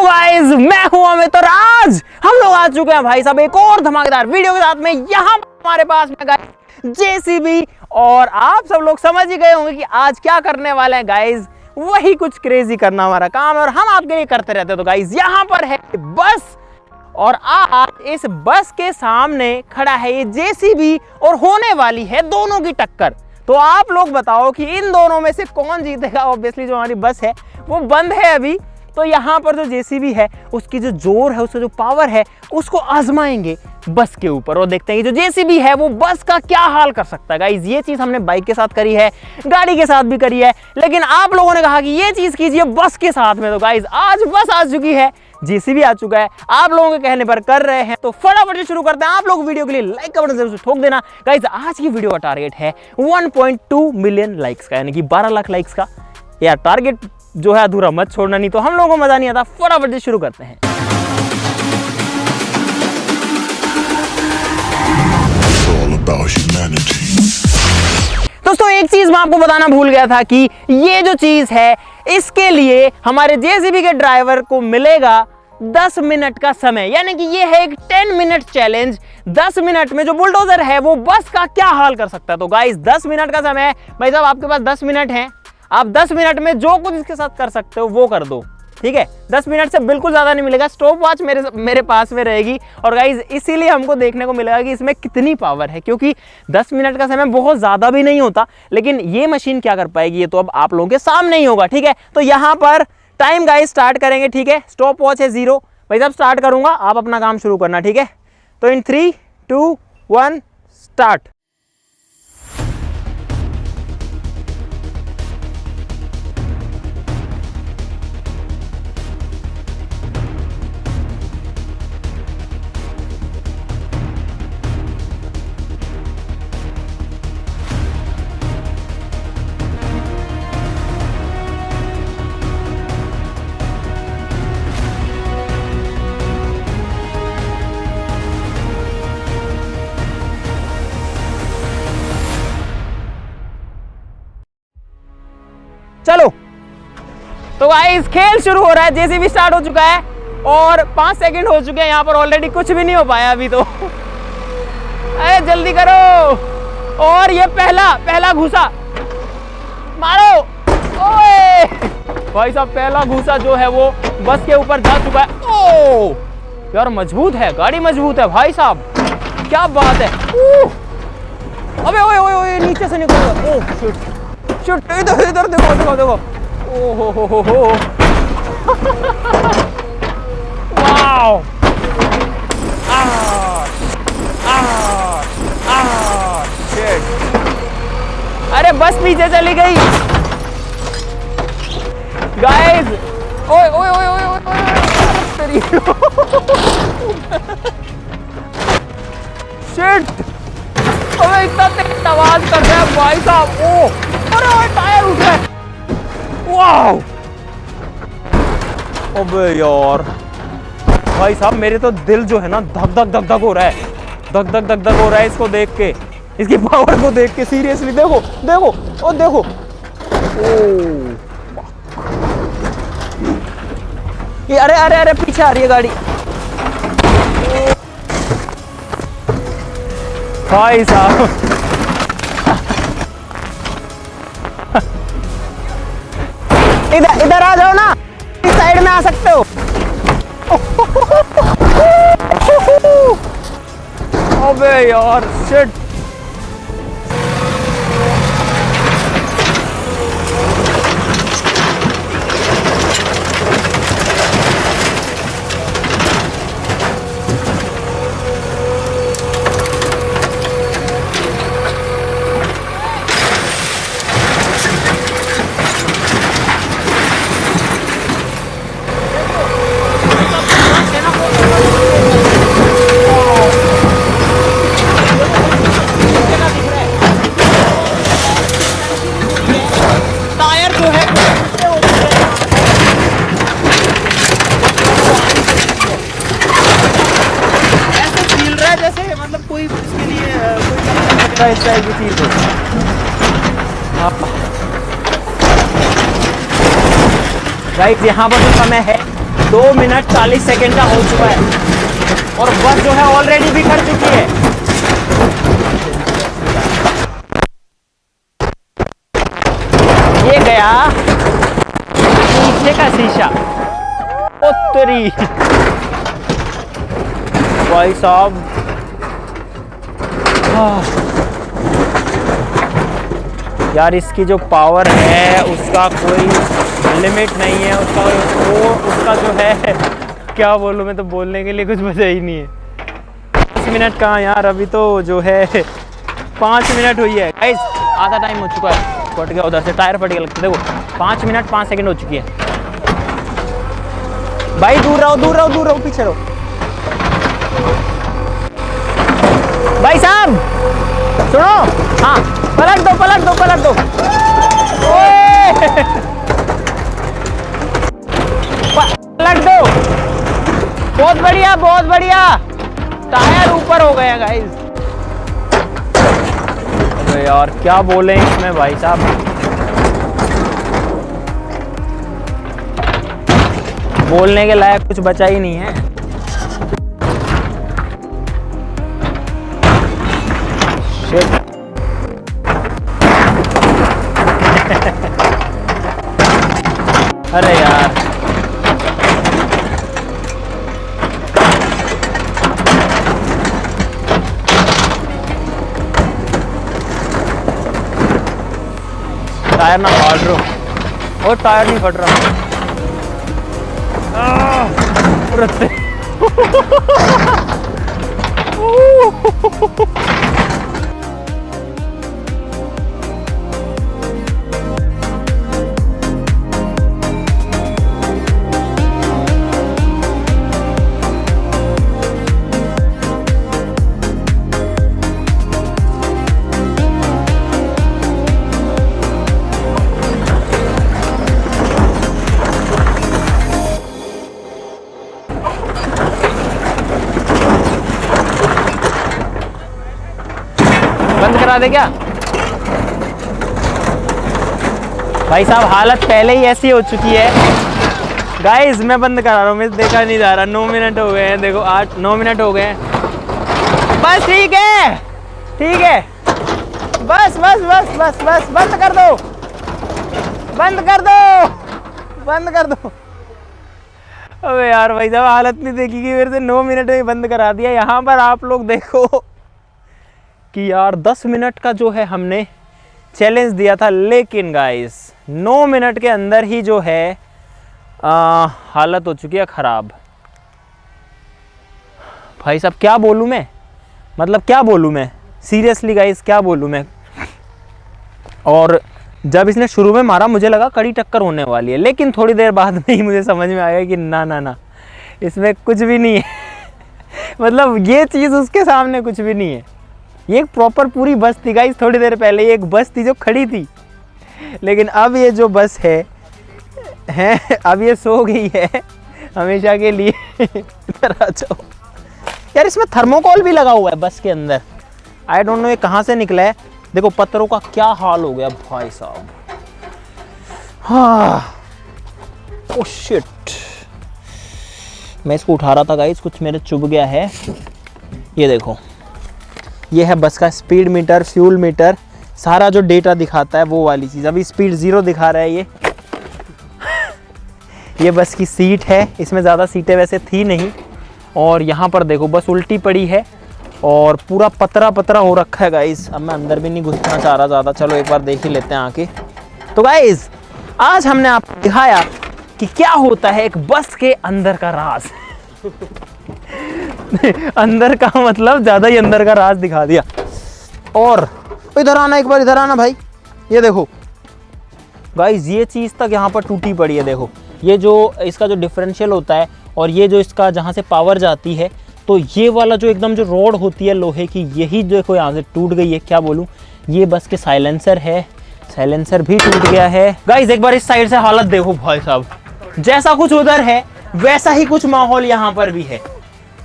Guys, मैं हूं अमित और आज हम लोग आ चुके हैं भाई साहब एक और धमाकेदार वीडियो के साथ में। यहाँ हमारे पास में गाइस जेसीबी, और आप सब लोग समझ ही गए होंगे कि आज क्या करने वाले हैं गाइस। वही कुछ क्रेजी करना हमारा काम है और हम आपके लिए करते रहते हैं। तो गाइस यहाँ पर है बस, और आज इस बस के सामने खड़ा है ये जेसीबी और होने वाली है दोनों की टक्कर। तो आप लोग बताओ कि इन दोनों में से कौन जीतेगा। ऑब्वियसली जो हमारी बस है वो बंद है अभी, तो यहाँ पर जो जेसीबी है उसकी जो जोर है, उसका जो पावर है, उसको आजमाएंगे बस के ऊपर और देखते हैं कि जो जेसीबी है वो बस का क्या हाल कर सकता है। गाइस ये चीज़ हमने बाइक के साथ करी है, गाड़ी के साथ भी करी है, लेकिन आप लोगों ने कहा कि ये चीज़ कीजिए बस के साथ में। तो गाइस आज बस आ चुकी है, जेसीबी आ चुका है, आप लोगों के कहने पर कर रहे हैं। तो फटाफट से शुरू करते हैं। आप लोग वीडियो के लिए लाइक का बटन जरूर ठोक देना। गाइस आज की वीडियो का टारगेट है 1.2 मिलियन लाइक्स का, यानी कि 12 लाख लाइक्स का। यार टारगेट जो है अधूरा मत छोड़ना, नहीं तो हम लोगों को मजा नहीं आता। फटाफट से शुरू करते हैं। दोस्तों एक चीज मैं आपको बताना भूल गया था कि ये जो चीज है इसके लिए हमारे जेसीबी के ड्राइवर को मिलेगा 10 मिनट का समय, यानी कि ये है एक 10 मिनट चैलेंज। 10 मिनट में जो बुलडोजर है वो बस का क्या हाल कर सकता है। तो गाइस 10 मिनट का समय है भाई साहब, आपके पास 10 मिनट हैं। आप 10 मिनट में जो कुछ इसके साथ कर सकते हो वो कर दो, ठीक है। 10 मिनट से बिल्कुल ज़्यादा नहीं मिलेगा। स्टॉप वॉच मेरे पास में रहेगी, और गाइज इसीलिए हमको देखने को मिलेगा कि इसमें कितनी पावर है, क्योंकि 10 मिनट का समय बहुत ज़्यादा भी नहीं होता। लेकिन ये मशीन क्या कर पाएगी ये तो अब आप लोगों के सामने ही होगा, ठीक है। तो यहाँ पर टाइम गाइज स्टार्ट करेंगे, ठीक है। स्टॉप वॉच है 0। भाई साहब स्टार्ट करूँगा, आप अपना काम शुरू करना, ठीक है। तो इन 3, 2, 1 स्टार्ट। चलो तो गाइस खेल शुरू हो रहा है। जेसीबी स्टार्ट हो चुका है और 5 सेकंड हो चुके हैं। यहाँ पर ऑलरेडी कुछ भी नहीं हो पाया अभी तो। अरे जल्दी करो। और ये पहला घुसा मारो। ओए भाई साहब पहला घुसा जो है वो बस के ऊपर जा चुका है। ओ यार मजबूत है, गाड़ी मजबूत है भाई साहब, क्या बात है। अबे ओए ओए ओए नीचे से निकल। ओह शिट शिट, इधर देखो देखो देखो। ओ हो वाओ। शिट, अरे बस पीछे चली गई गाइस। ओए ओए ओए ओए ओए तेरी शिट, अबे इतना तेज आवाज कर रहा है भाई साहब। ओ अरे टायर उठ रहा है। वाओ अबे यार भाई साहब मेरे तो दिल जो है ना धक धक धक धक हो रहा है, धक धक धक धक हो रहा है इसको देख के, इसकी पावर को देख के। सीरियसली देखो देखो ओ देखो। ओ ये अरे अरे अरे पीछे आ रही है गाड़ी भाई साहब। इधर आ जाओ ना, इस साइड में आ सकते हो। अबे यार शिट। इस टाइप की चीज गाइस। यहाँ पर जो समय है 2 मिनट 40 सेकेंड का हो चुका है और बस जो है ऑलरेडी भी कर चुकी है। ये गया नीचे का शीशा। उत्तरी भाई साहब, यार इसकी जो पावर है उसका कोई लिमिट नहीं है, उसका जो है क्या बोलूं, मैं तो बोलने के लिए कुछ बचा ही नहीं है। 10 मिनट कहाँ यार, अभी तो जो है 5 मिनट हुई है गाइस, आधा टाइम हो चुका है। फट गया उधर से, टायर फट गया लगता है। देखो 5 मिनट 5 सेकंड हो चुकी है। भाई दूर रहो, दूर रहो, दूर रहो, पीछे रहो भाई साहब। सुनो, हाँ पलट दो, पलट दो, पलट दो। पलट दो, बहुत बढ़िया, बहुत बढ़िया। टायर ऊपर हो गया गाइस। अरे यार क्या बोले इसमें भाई साहब, बोलने के लायक कुछ बचा ही नहीं है। शिट। अरे यार टायर ना फाड़ रहा, और टायर नहीं फट रहा। बंद करा दे क्या भाई साहब, हालत पहले ही ऐसी हो चुकी है गाइस। मैं बंद करा रहा हूँ, मैं देखा नहीं जा रहा। 9 मिनट हो गए हैं, देखो 8-9 मिनट हो गए हैं। बस ठीक है, ठीक है, बस बस बस बस बस, बंद कर दो, बंद कर दो, बंद कर दो। अबे यार भाई साहब, हालत नहीं देखी कि मेरे से 9 मिनट में बंद करा दिया। यहाँ पर आप लोग देखो कि यार 10 मिनट का जो है हमने चैलेंज दिया था, लेकिन गाइस 9 मिनट के अंदर ही जो है हालत हो चुकी है ख़राब। भाई साहब क्या बोलूँ मैं, मतलब क्या बोलूँ मैं, सीरियसली गाइस क्या बोलूँ मैं। और जब इसने शुरू में मारा मुझे लगा कड़ी टक्कर होने वाली है, लेकिन थोड़ी देर बाद में ही मुझे समझ में आया कि ना ना ना, इसमें कुछ भी नहीं है। मतलब ये चीज़ उसके सामने कुछ भी नहीं है। ये एक प्रॉपर पूरी बस थी गाइस। थोड़ी देर पहले ये एक बस थी जो खड़ी थी, लेकिन अब ये जो बस है अब ये सो गई है हमेशा के लिए। इधर आ जाओ यार, इसमें थर्मोकोल भी लगा हुआ है बस के अंदर। आई डोंट नो ये कहाँ से निकला है। देखो पत्थरों का क्या हाल हो गया भाई साहब। हाँ ओह शिट, मैं इसको उठा रहा था गाइस, कुछ मेरे चुभ गया है। ये देखो, ये है बस का स्पीड मीटर, फ्यूल मीटर, सारा जो डेटा दिखाता है वो वाली चीज़। अभी स्पीड 0 दिखा रहा है ये बस की सीट है, इसमें ज़्यादा सीटें वैसे थी नहीं। और यहाँ पर देखो बस उल्टी पड़ी है और पूरा पतरा पतरा हो रखा है गाइस। अब मैं अंदर भी नहीं घुसना चाह रहा ज़्यादा, चलो एक बार देख ही लेते हैं आके। तो गाइस आज हमने आपको दिखाया कि क्या होता है एक बस के अंदर का राज। अंदर का मतलब ज़्यादा ही अंदर का राज दिखा दिया। और इधर आना, एक बार इधर आना भाई। ये देखो गाइस, ये चीज़ तक यहाँ पर टूटी पड़ी है। देखो ये जो इसका जो डिफरेंशियल होता है और ये जो इसका जहाँ से पावर जाती है, तो ये वाला जो एकदम जो रोड होती है लोहे की, यही देखो यहाँ से टूट गई है। क्या बोलूँ, ये बस के साइलेंसर है, साइलेंसर भी टूट गया है। गाइस एक बार इस साइड से हालत देखो भाई साहब, जैसा कुछ उधर है वैसा ही कुछ माहौल यहाँ पर भी है।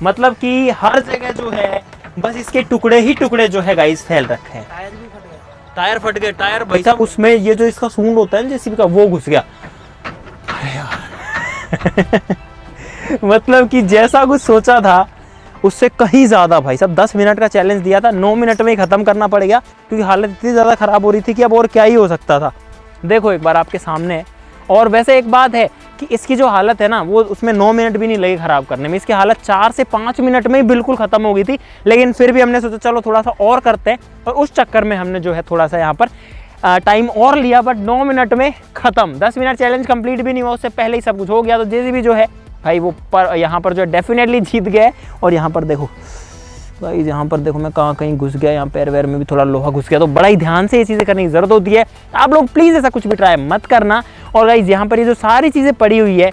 मतलब कि हर जगह जो है बस इसके टुकड़े ही टुकड़े जो है गाइस फैल रखे हैं। टायर फट गए, टायर भाई साहब उसमें ये जो इसका सूंड होता है जेसीबी का वो घुस गया। अरे यार मतलब कि जैसा कुछ सोचा था उससे कहीं ज़्यादा भाई साहब। 10 मिनट का चैलेंज दिया था, 9 मिनट में ही ख़त्म करना पड़ेगा क्योंकि हालत इतनी ज़्यादा ख़राब हो रही थी कि अब और क्या ही हो सकता था। देखो एक बार आपके सामने है। और वैसे एक बात है कि इसकी जो हालत है ना, वो उसमें 9 मिनट भी नहीं लगे ख़राब करने में। इसकी हालत 4 से 5 मिनट में ही बिल्कुल ख़त्म हो गई थी, लेकिन फिर भी हमने सोचा चलो थोड़ा सा और करते हैं, और उस चक्कर में हमने जो है थोड़ा सा यहाँ पर टाइम और लिया, बट 9 मिनट में ख़त्म। 10 मिनट चैलेंज कंप्लीट भी नहीं हुआ, उससे पहले ही सब कुछ हो गया। तो जेसीबी जो है भाई वो यहाँ पर जो डेफिनेटली जीत गया। और यहाँ पर देखो भाई, यहाँ पर देखो मैं कहीं घुस गया, यहाँ पैर वैर में भी थोड़ा लोहा घुस गया। तो बड़ा ही ध्यान से ये चीज़ें करने की ज़रूरत होती है। आप लोग प्लीज़ ऐसा कुछ भी ट्राई मत करना। और गाइस यहाँ पर ये जो सारी चीज़ें पड़ी हुई है,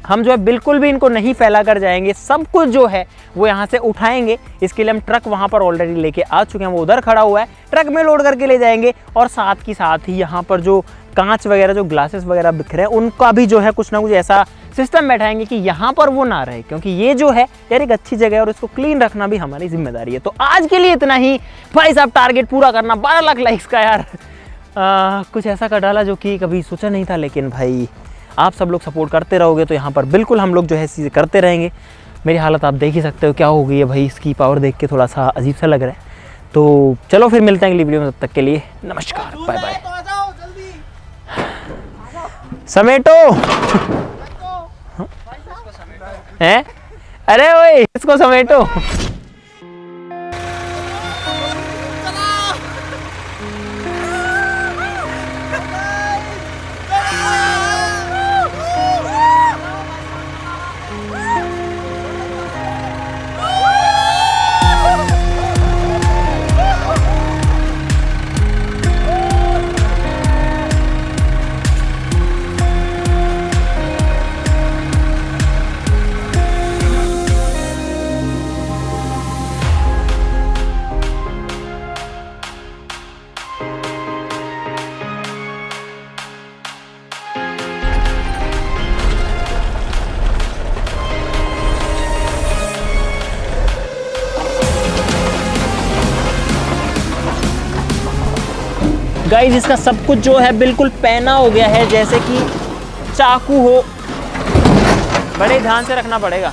हम जो है बिल्कुल भी इनको नहीं फैला कर जाएंगे। सब कुछ जो है वो यहाँ से उठाएंगे। इसके लिए हम ट्रक वहाँ पर ऑलरेडी लेके आ चुके हैं, वो उधर खड़ा हुआ है, ट्रक में लोड करके ले जाएंगे। और साथ ही यहाँ पर जो कांच वगैरह, जो ग्लासेस वगैरह बिखरे हैं, उनका भी जो है कुछ ना कुछ ऐसा सिस्टम बैठाएंगे कि यहाँ पर वो ना रहे, क्योंकि ये जो है यार एक अच्छी जगह है और इसको क्लीन रखना भी हमारी जिम्मेदारी है। तो आज के लिए इतना ही भाई साहब। टारगेट पूरा करना 12 लाख लाइक्स का यार। कुछ ऐसा कर डाला जो कि कभी सोचा नहीं था, लेकिन भाई आप सब लोग सपोर्ट करते रहोगे तो यहाँ पर बिल्कुल हम लोग जो है चीज़ें करते रहेंगे। मेरी हालत आप देख ही सकते हो क्या हो गई है भाई। इसकी पावर देख के थोड़ा सा अजीब सा लग रहा है। तो चलो फिर मिलते हैं अगली वीडियो में, तब तक के लिए नमस्कार, बाय बाय। समेटो हैं? अरे ओए इसको समेटो। गाइस इसका सब कुछ जो है बिल्कुल पैना हो गया है, जैसे कि चाकू हो। बड़े ध्यान से रखना पड़ेगा।